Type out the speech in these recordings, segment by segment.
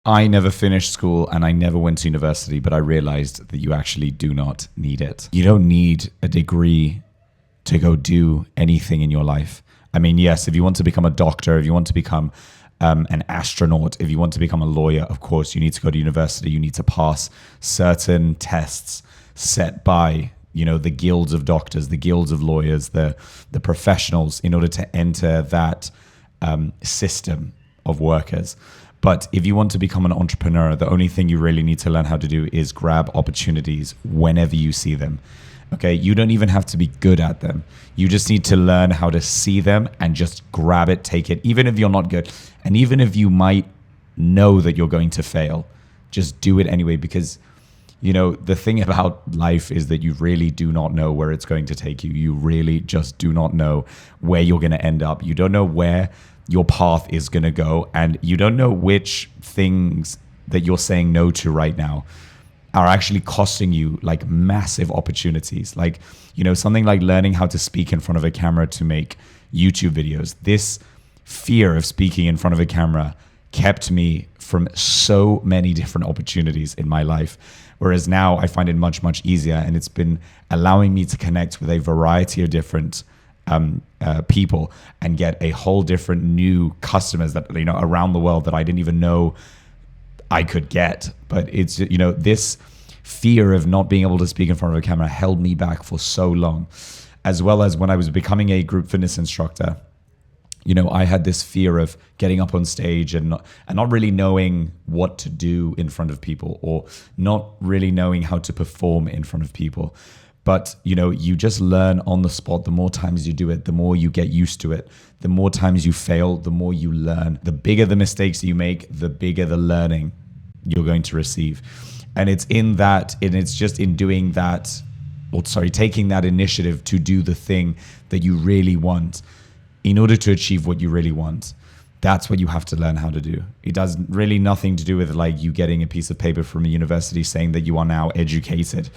I never finished school and I never went to university, but I realized that you actually do not need it. You don't need a degree to go do anything in your life. I mean, yes, if you want to become a doctor, if you want to become an astronaut, if you want to become a lawyer, of course, you need to go to university. You need to pass certain tests set by, the guilds of doctors, the guilds of lawyers, the professionals in order to enter that system of workers. But if you want to become an entrepreneur, the only thing you really need to learn how to do is grab opportunities whenever you see them. Okay, you don't even have to be good at them. You just need to learn how to see them and just grab it, take it, even if you're not good. And even if you might know that you're going to fail, just do it anyway, because the thing about life is that you really do not know where it's going to take you. You really just do not know where you're going to end up. You don't know where your path is going to go, and you don't know which things that you're saying no to right now are actually costing you like massive opportunities. Like, something like learning how to speak in front of a camera to make YouTube videos. This fear of speaking in front of a camera kept me from so many different opportunities in my life. Whereas now I find it much, much easier, and it's been allowing me to connect with a variety of different people and get a whole different new customers that, around the world that I didn't even know I could get. But it's, this fear of not being able to speak in front of a camera held me back for so long. As well as when I was becoming a group fitness instructor, I had this fear of getting up on stage and not really knowing what to do in front of people, or not really knowing how to perform in front of people. But, you just learn on the spot. The more times you do it, the more you get used to it. The more times you fail, the more you learn. The bigger the mistakes you make, the bigger the learning you're going to receive. And it's in that, and it's just in doing that, taking that initiative to do the thing that you really want in order to achieve what you really want. That's what you have to learn how to do. It does really nothing to do with like you getting a piece of paper from a university saying that you are now educated.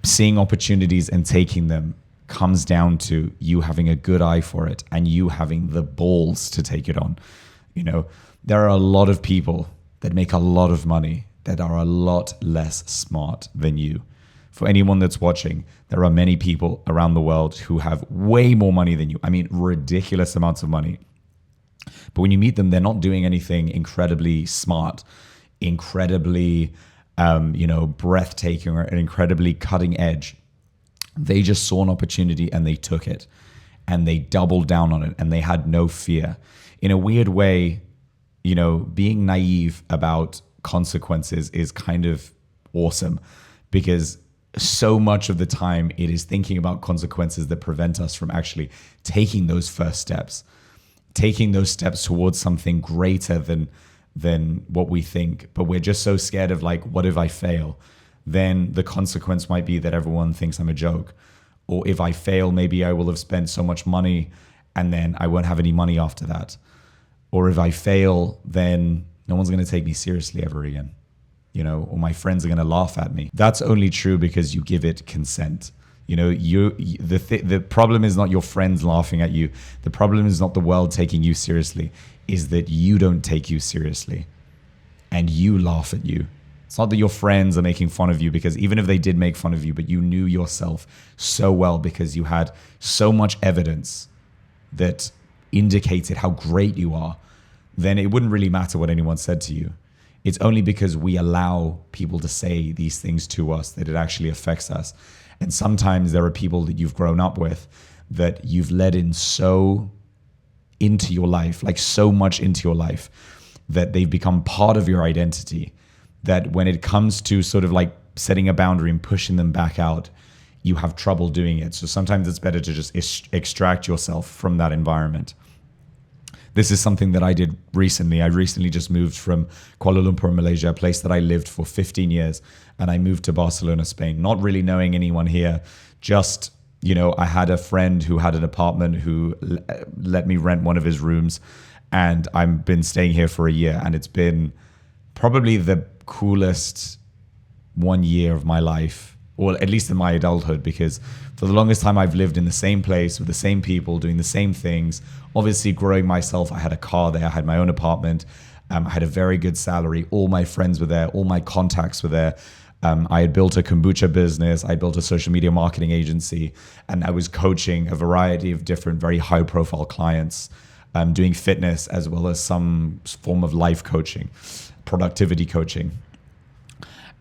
Seeing opportunities and taking them comes down to you having a good eye for it and you having the balls to take it on. There are a lot of people that make a lot of money that are a lot less smart than you. For anyone that's watching, there are many people around the world who have way more money than you. I mean, ridiculous amounts of money. But when you meet them, they're not doing anything incredibly smart, incredibly breathtaking, or incredibly cutting edge. They just saw an opportunity and they took it and they doubled down on it, and they had no fear. In a weird way, being naive about consequences is kind of awesome, because so much of the time it is thinking about consequences that prevent us from actually taking those first steps, taking those steps towards something greater than what we think. But we're just so scared of like, what if I fail? Then the consequence might be that everyone thinks I'm a joke. Or if I fail, maybe I will have spent so much money and then I won't have any money after that. Or if I fail, then no one's going to take me seriously ever again. Or my friends are going to laugh at me. That's only true because you give it consent. The problem is not your friends laughing at you. The problem is not the world taking you seriously. Is that you don't take you seriously and you laugh at you. It's not that your friends are making fun of you, because even if they did make fun of you, but you knew yourself so well because you had so much evidence that indicated how great you are, then it wouldn't really matter what anyone said to you. It's only because we allow people to say these things to us that it actually affects us. And sometimes there are people that you've grown up with that you've let in so into your life, like so much into your life, that they've become part of your identity, that when it comes to sort of like setting a boundary and pushing them back out, you have trouble doing it. So sometimes it's better to just extract yourself from that environment. This is something that I did recently. I recently just moved from Kuala Lumpur, Malaysia, a place that I lived for 15 years. And I moved to Barcelona, Spain, not really knowing anyone here. Just, I had a friend who had an apartment who let me rent one of his rooms. And I've been staying here for a year. And it's been probably the coolest 1 year of my life, or at least in my adulthood, because for the longest time I've lived in the same place with the same people doing the same things, obviously growing myself. I had a car there, I had my own apartment, I had a very good salary. All my friends were there. All my contacts were there. I had built a kombucha business. I built a social media marketing agency, and I was coaching a variety of different, very high profile clients, doing fitness as well as some form of life coaching, productivity coaching.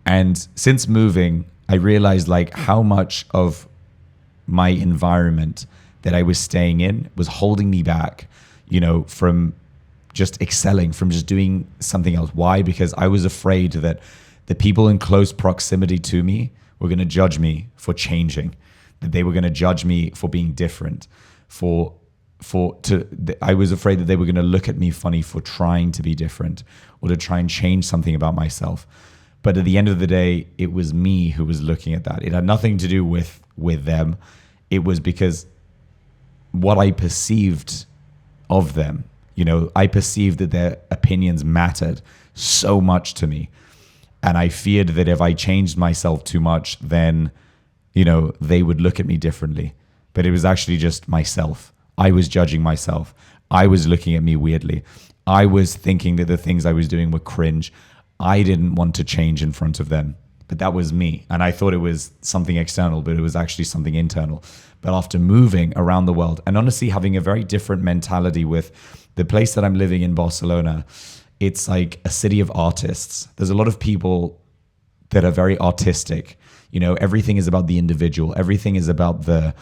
And since moving, I realized like how much of my environment that I was staying in was holding me back, from just excelling, from just doing something else. Why? Because I was afraid that the people in close proximity to me were going to judge me for changing, that they were going to judge me for being different, I was afraid that they were going to look at me funny for trying to be different or to try and change something about myself. But at the end of the day, it was me who was looking at that. It had nothing to do with them. It was because what I perceived of them, I perceived that their opinions mattered so much to me. And I feared that if I changed myself too much, then, they would look at me differently. But it was actually just myself. I was judging myself. I was looking at me weirdly. I was thinking that the things I was doing were cringe. I didn't want to change in front of them. But that was me. And I thought it was something external, but it was actually something internal. But after moving around the world and honestly having a very different mentality with the place that I'm living in, Barcelona, it's like a city of artists. There's a lot of people that are very artistic. Everything is about the individual. Everything is about the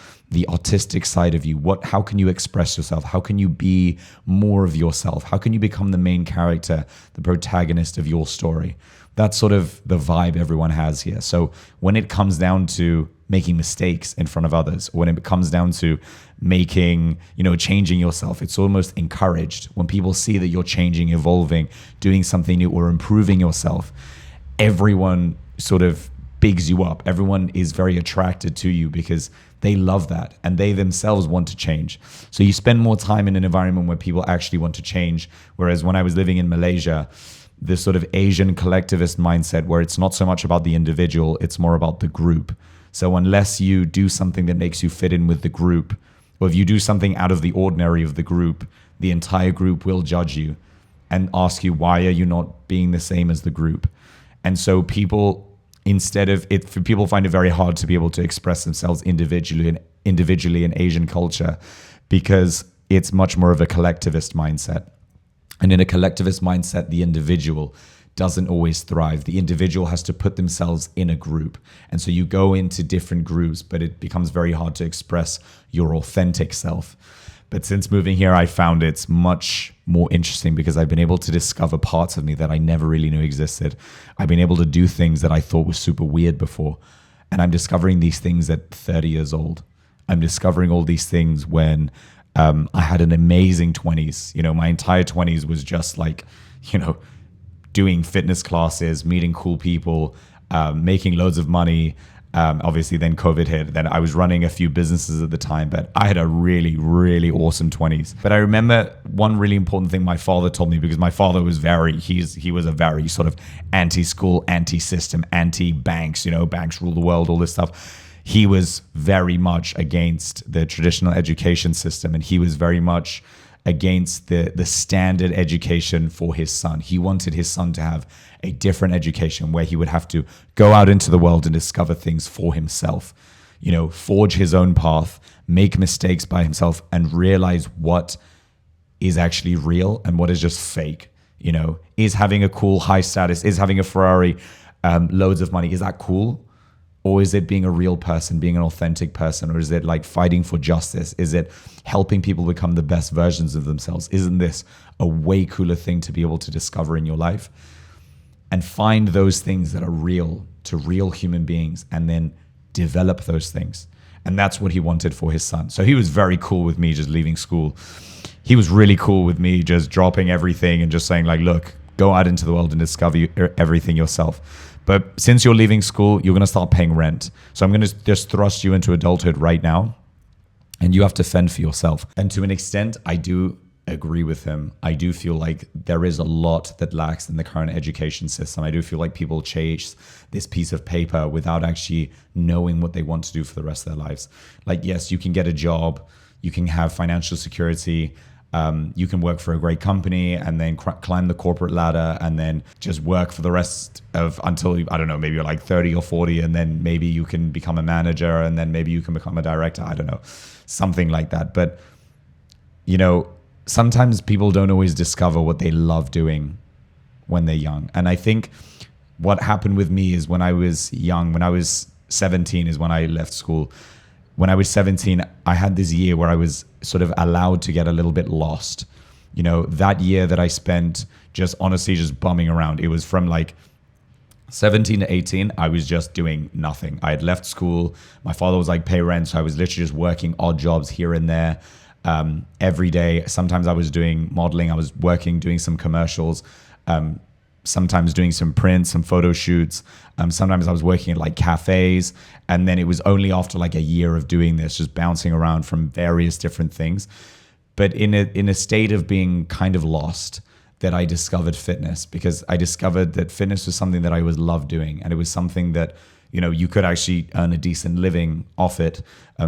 artistic side of you. How can you express yourself? How can you be more of yourself? How can you become the main character, the protagonist of your story? That's sort of the vibe everyone has here. So when it comes down to making mistakes in front of others, or when it comes down to making, changing yourself, it's almost encouraged. When people see that you're changing, evolving, doing something new, or improving yourself, everyone sort of bigs you up. Everyone is very attracted to you because they love that and they themselves want to change. So you spend more time in an environment where people actually want to change. Whereas when I was living in Malaysia, this sort of Asian collectivist mindset where it's not so much about the individual, it's more about the group. So unless you do something that makes you fit in with the group, or if you do something out of the ordinary of the group, the entire group will judge you and ask you, why are you not being the same as the group? And so people find it very hard to be able to express themselves individually in Asian culture because it's much more of a collectivist mindset. And in a collectivist mindset, the individual doesn't always thrive. The individual has to put themselves in a group. And so you go into different groups, but it becomes very hard to express your authentic self. But since moving here, I found it's much more interesting because I've been able to discover parts of me that I never really knew existed. I've been able to do things that I thought were super weird before. And I'm discovering these things at 30 years old. I'm discovering all these things when I had an amazing 20s. My entire 20s was just like, doing fitness classes, meeting cool people, making loads of money. Obviously, then COVID hit. Then I was running a few businesses at the time, but I had a really, really awesome 20s. But I remember one really important thing my father told me, because my father was he was a very sort of anti-school, anti-system, anti-banks, banks rule the world, all this stuff. He was very much against the traditional education system, and he was very much against the standard education for his son. He wanted his son to have a different education where he would have to go out into the world and discover things for himself, forge his own path, make mistakes by himself, and realize what is actually real and what is just fake. Is having a cool high status, is having a Ferrari, loads of money, is that cool? Or is it being a real person, being an authentic person? Or is it like fighting for justice? Is it helping people become the best versions of themselves? Isn't this a way cooler thing to be able to discover in your life? And find those things that are real to real human beings and then develop those things. And that's what he wanted for his son. So he was very cool with me just leaving school. He was really cool with me just dropping everything and just saying like, look, go out into the world and discover everything yourself. But since you're leaving school, you're going to start paying rent. So I'm going to just thrust you into adulthood right now, and you have to fend for yourself. And to an extent, I do agree with him. I do feel like there is a lot that lacks in the current education system. I do feel like people chase this piece of paper without actually knowing what they want to do for the rest of their lives. Like, yes, you can get a job, you can have financial security, You can work for a great company and then climb the corporate ladder and then just work for the rest of until, I don't know, maybe you're like 30 or 40, and then maybe you can become a manager, and then maybe you can become a director. I don't know, something like that. But, sometimes people don't always discover what they love doing when they're young. And I think what happened with me is when I was young, when I was 17 is when I left school. When I was 17, I had this year where I was sort of allowed to get a little bit lost. That year that I spent just bumming around. It was from like 17 to 18, I was just doing nothing. I had left school. My father was like, pay rent. So I was literally just working odd jobs here and there every day. Sometimes I was doing modeling. I was working, doing some commercials. Sometimes doing some prints, some photo shoots. Sometimes I was working at like cafes. And then it was only after like a year of doing this, just bouncing around from various different things. But in a state of being kind of lost, that I discovered fitness, because I discovered that fitness was something that I was loved doing. And it was something that, you could actually earn a decent living off it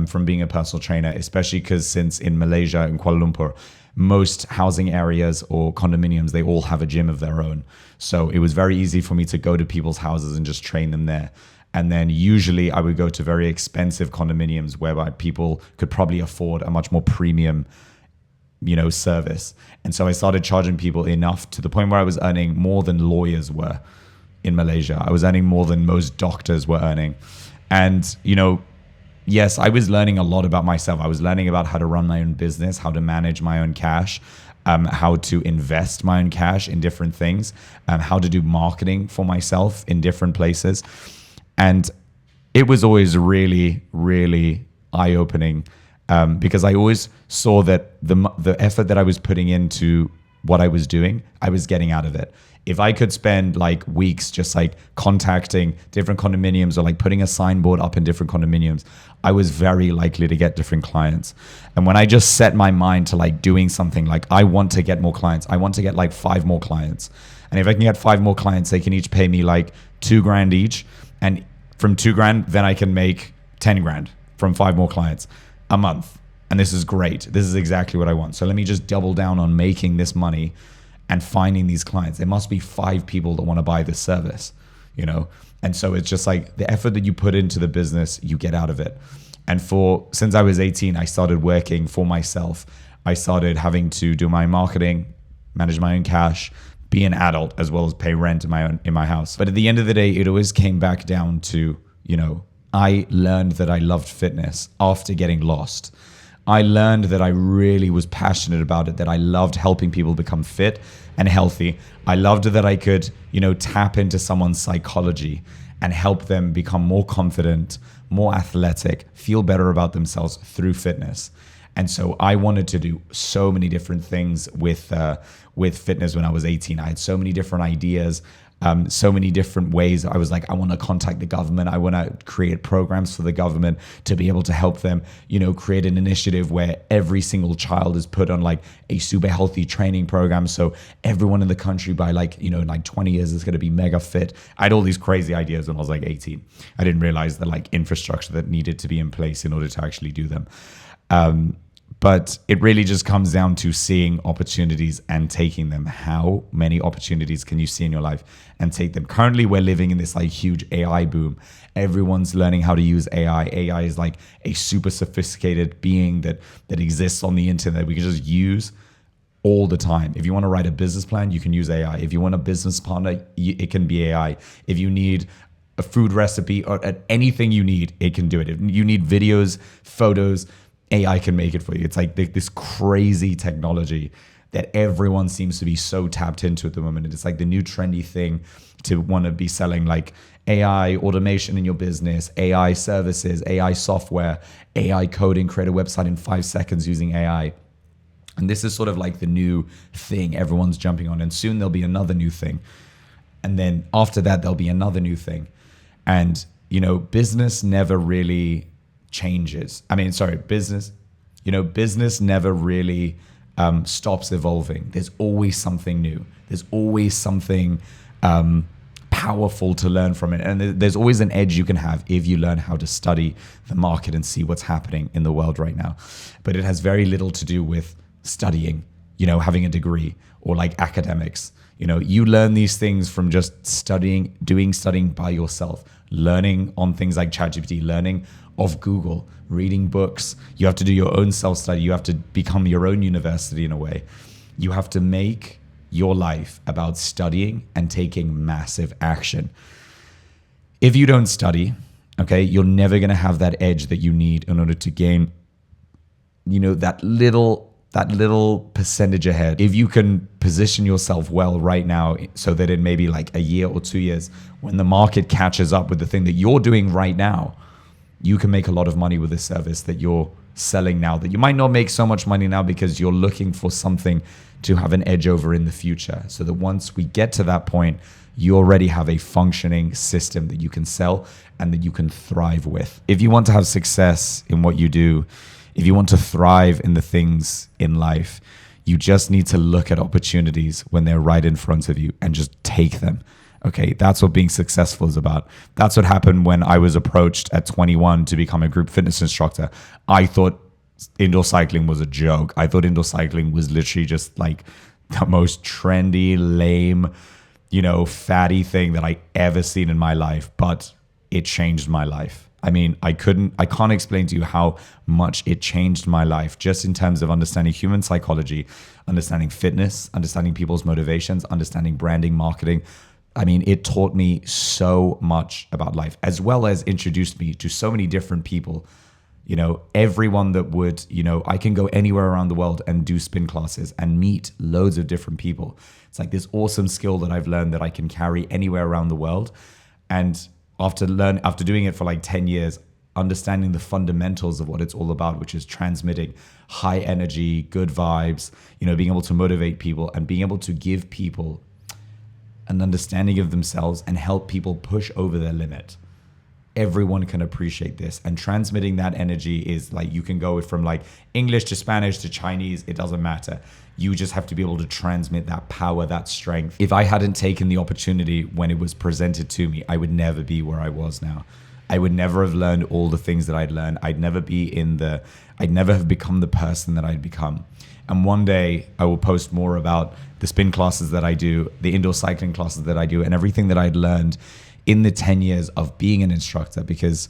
from being a personal trainer, especially because since in Malaysia, in Kuala Lumpur, most housing areas or condominiums, they all have a gym of their own. So it was very easy for me to go to people's houses and just train them there. And then usually I would go to very expensive condominiums whereby people could probably afford a much more premium, service. And so I started charging people enough to the point where I was earning more than lawyers were in Malaysia. I was earning more than most doctors were earning. And, yes, I was learning a lot about myself. I was learning about how to run my own business, how to manage my own cash, how to invest my own cash in different things, how to do marketing for myself in different places. And it was always really, really eye-opening because I always saw that the effort that I was putting into what I was doing, I was getting out of it. If I could spend like weeks just like contacting different condominiums or like putting a signboard up in different condominiums, I was very likely to get different clients. And when I just set my mind to like doing something, like I want to get more clients, I want to get like 5 more clients. And if I can get 5 more clients, they can each pay me like $2,000 each. And from $2,000, then I can make 10 grand from 5 more clients a month. And this is great. This is exactly what I want. So let me just double down on making this money and finding these clients. There must be 5 people that want to buy this service, And so it's just like the effort that you put into the business, you get out of it. And since I was 18, I started working for myself. I started having to do my marketing, manage my own cash, be an adult, as well as pay rent in my house. But at the end of the day, it always came back down to, I learned that I loved fitness after getting lost. I learned that I really was passionate about it, that I loved helping people become fit and healthy. I loved that I could, tap into someone's psychology and help them become more confident, more athletic, feel better about themselves through fitness. And so I wanted to do so many different things with fitness when I was 18. I had so many different ideas. So many different ways. I was like, I want to contact the government. I want to create programs for the government to be able to help them, create an initiative where every single child is put on like a super healthy training program. So everyone in the country by like 20 years is going to be mega fit. I had all these crazy ideas when I was like 18. I didn't realize the like infrastructure that needed to be in place in order to actually do them. But it really just comes down to seeing opportunities and taking them. How many opportunities can you see in your life and take them? Currently, we're living in this like huge AI boom. Everyone's learning how to use AI. AI is like a super sophisticated being that exists on the internet. We can just use all the time. If you want to write a business plan, you can use AI. If you want a business partner, it can be AI. If you need a food recipe or anything you need, it can do it. If you need videos, photos, AI can make it for you. It's like this crazy technology that everyone seems to be so tapped into at the moment. It's like the new trendy thing to want to be selling like AI automation in your business, AI services, AI software, AI coding, create a website in 5 seconds using AI. And this is sort of like the new thing everyone's jumping on. And soon there'll be another new thing. And then after that, there'll be another new thing. And, business never really changes. Business never really stops evolving. There's always something new. There's always something powerful to learn from it. And there's always an edge you can have if you learn how to study the market and see what's happening in the world right now. But it has very little to do with studying, having a degree, or like academics. You learn these things from just studying by yourself, learning on things like ChatGPT, learning of Google, reading books. You have to do your own self-study. You have to become your own university in a way. You have to make your life about studying and taking massive action. If you don't study, okay, you're never going to have that edge that you need in order to gain, that little percentage ahead. If you can position yourself well right now so that in maybe like a year or 2 years, when the market catches up with the thing that you're doing right now, you can make a lot of money with the service that you're selling now, that you might not make so much money now because you're looking for something to have an edge over in the future. So that once we get to that point, you already have a functioning system that you can sell and that you can thrive with. If you want to have success in what you do, if you want to thrive in the things in life, you just need to look at opportunities when they're right in front of you and just take them. Okay, that's what being successful is about. That's what happened when I was approached at 21 to become a group fitness instructor. I thought indoor cycling was a joke. I thought indoor cycling was literally just like the most trendy, lame, fatty thing that I ever seen in my life, but it changed my life. I mean, I can't explain to you how much it changed my life just in terms of understanding human psychology, understanding fitness, understanding people's motivations, understanding branding, marketing. I mean, it taught me so much about life, as well as introduced me to so many different people. Everyone that would, I can go anywhere around the world and do spin classes and meet loads of different people. It's like this awesome skill that I've learned that I can carry anywhere around the world. And after doing it for like 10 years, understanding the fundamentals of what it's all about, which is transmitting high energy, good vibes, being able to motivate people and being able to give people an understanding of themselves and help people push over their limit. Everyone can appreciate this, and transmitting that energy is like, you can go from like English to Spanish to Chinese, it doesn't matter. You just have to be able to transmit that power, that strength. If I hadn't taken the opportunity when it was presented to me, I would never be where I was now. I would never have learned all the things that I'd learned. I'd never have become the person that I'd become. And one day I will post more about the spin classes that I do, the indoor cycling classes that I do, and everything that I'd learned in the 10 years of being an instructor, because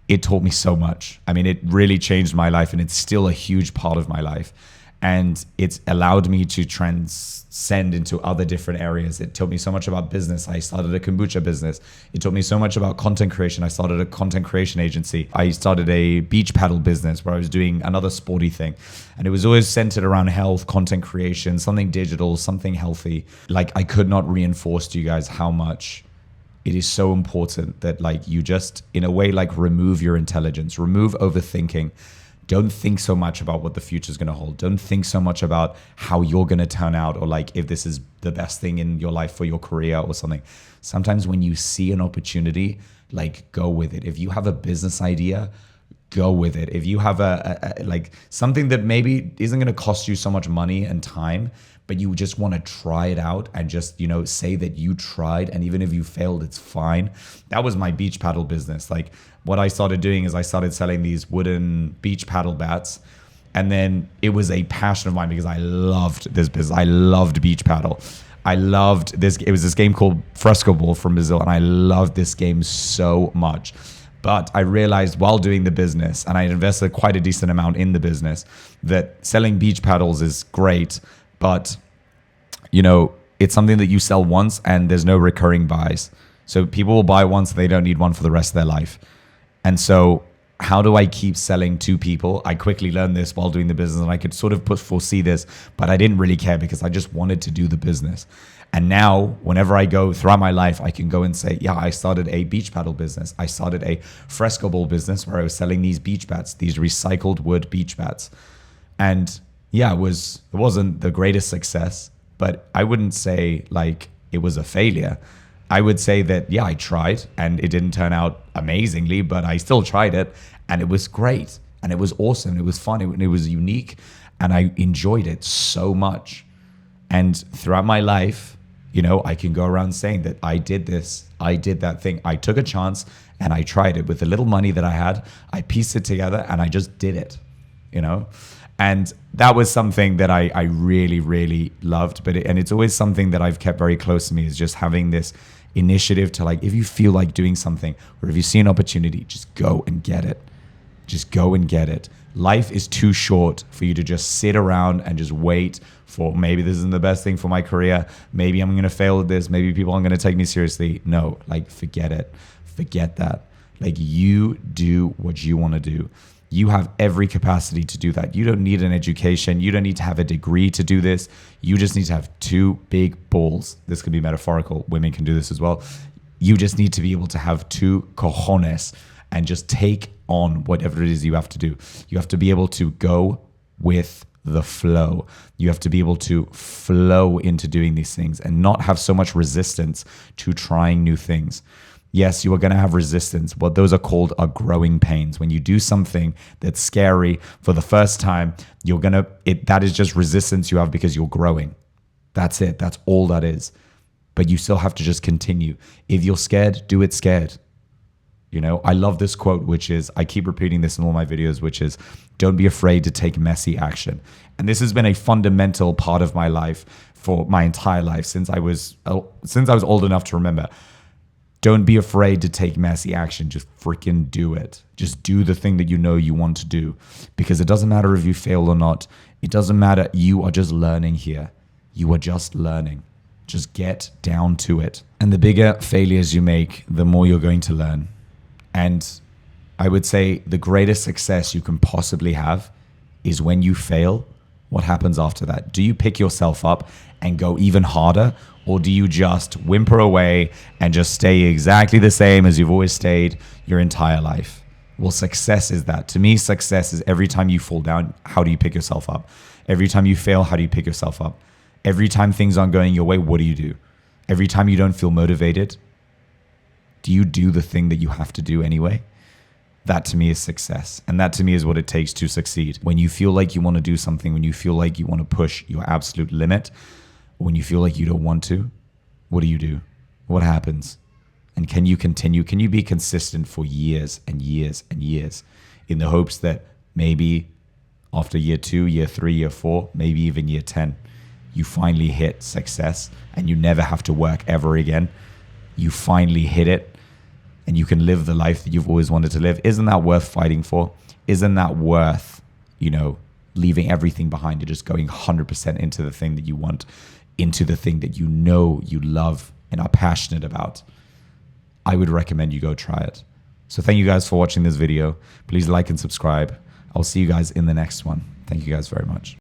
it taught me so much. I mean, it really changed my life, and it's still a huge part of my life. And it's allowed me to transcend into other different areas. It taught me so much about business. I started a kombucha business. It taught me so much about content creation. I started a content creation agency. I started a beach paddle business where I was doing another sporty thing. And it was always centered around health, content creation, something digital, something healthy. Like, I could not reinforce to you guys how much it is so important that like you just, in a way, like remove your intelligence, remove overthinking. Don't think so much about what the future is going to hold. Don't think so much about how you're going to turn out, or like if this is the best thing in your life for your career or something. Sometimes when you see an opportunity, like go with it. If you have a business idea, go with it. If you have a like something that maybe isn't going to cost you so much money and time, but you just want to try it out and just, say that you tried, and even if you failed, it's fine. That was my beach paddle business. Like, what I started doing is I started selling these wooden beach paddle bats. And then it was a passion of mine because I loved this business. I loved beach paddle. I loved this. It was this game called Fresco Ball from Brazil, and I loved this game so much. But I realized while doing the business, and I invested quite a decent amount in the business, that selling beach paddles is great, but it's something that you sell once and there's no recurring buys. So people will buy once, they don't need one for the rest of their life. And so how do I keep selling to people? I quickly learned this while doing the business, and I could sort of foresee this, but I didn't really care because I just wanted to do the business. And now whenever I go throughout my life, I can go and say, yeah, I started a beach paddle business. I started a fresco ball business where I was selling these beach bats, these recycled wood beach bats. And yeah, it wasn't the greatest success, but I wouldn't say like it was a failure. I would say that, yeah, I tried and it didn't turn out amazingly, but I still tried it and it was great and it was awesome. It was fun. It was unique and I enjoyed it so much. And throughout my life, I can go around saying that I did this, I did that thing. I took a chance and I tried it with the little money that I had. I pieced it together and I just did it. you know? And that was something that I really, really loved. And it's always something that I've kept very close to me, is just having this initiative to, like, if you feel like doing something or if you see an opportunity, just go and get it. Just go and get it. Life is too short for you to just sit around and just wait for, maybe this isn't the best thing for my career. Maybe I'm going to fail at this. Maybe people aren't going to take me seriously. No, like, forget it. Forget that. Like, you do what you want to do. You have every capacity to do that. You don't need an education. You don't need to have a degree to do this. You just need to have two big balls. This could be metaphorical. Women can do this as well. You just need to be able to have two cojones and just take on whatever it is you have to do. You have to be able to go with the flow. You have to be able to flow into doing these things and not have so much resistance to trying new things. Yes, you are going to have resistance. What those are called are growing pains. When you do something that's scary for the first time, that is just resistance you have because you're growing. That's it. That's all that is. But you still have to just continue. If you're scared, do it scared. You know, I love this quote, which is, I keep repeating this in all my videos, which is, don't be afraid to take messy action. And this has been a fundamental part of my life for my entire life since I was old enough to remember. Don't be afraid to take messy action. Just freaking do it. Just do the thing that you know you want to do, because it doesn't matter if you fail or not. It doesn't matter. You are just learning here. You are just learning. Just get down to it. And the bigger failures you make, the more you're going to learn. And I would say the greatest success you can possibly have is when you fail. What happens after that? Do you pick yourself up and go even harder? Or do you just whimper away and just stay exactly the same as you've always stayed your entire life? Well, success is that. To me, success is every time you fall down, how do you pick yourself up? Every time you fail, how do you pick yourself up? Every time things aren't going your way, what do you do? Every time you don't feel motivated, do you do the thing that you have to do anyway? That to me is success. And that to me is what it takes to succeed. When you feel like you want to do something, when you feel like you want to push your absolute limit, when you feel like you don't want to, what do? What happens? And can you continue? Can you be consistent for years and years and years in the hopes that maybe after year 2, year 3, year 4, maybe even year 10, you finally hit success and you never have to work ever again? You finally hit it and you can live the life that you've always wanted to live. Isn't that worth fighting for? Isn't that worth, leaving everything behind and just going 100% into the thing that you want, into the thing that you know you love and are passionate about? I would recommend you go try it. So thank you guys for watching this video. Please like and subscribe. I'll see you guys in the next one. Thank you guys very much.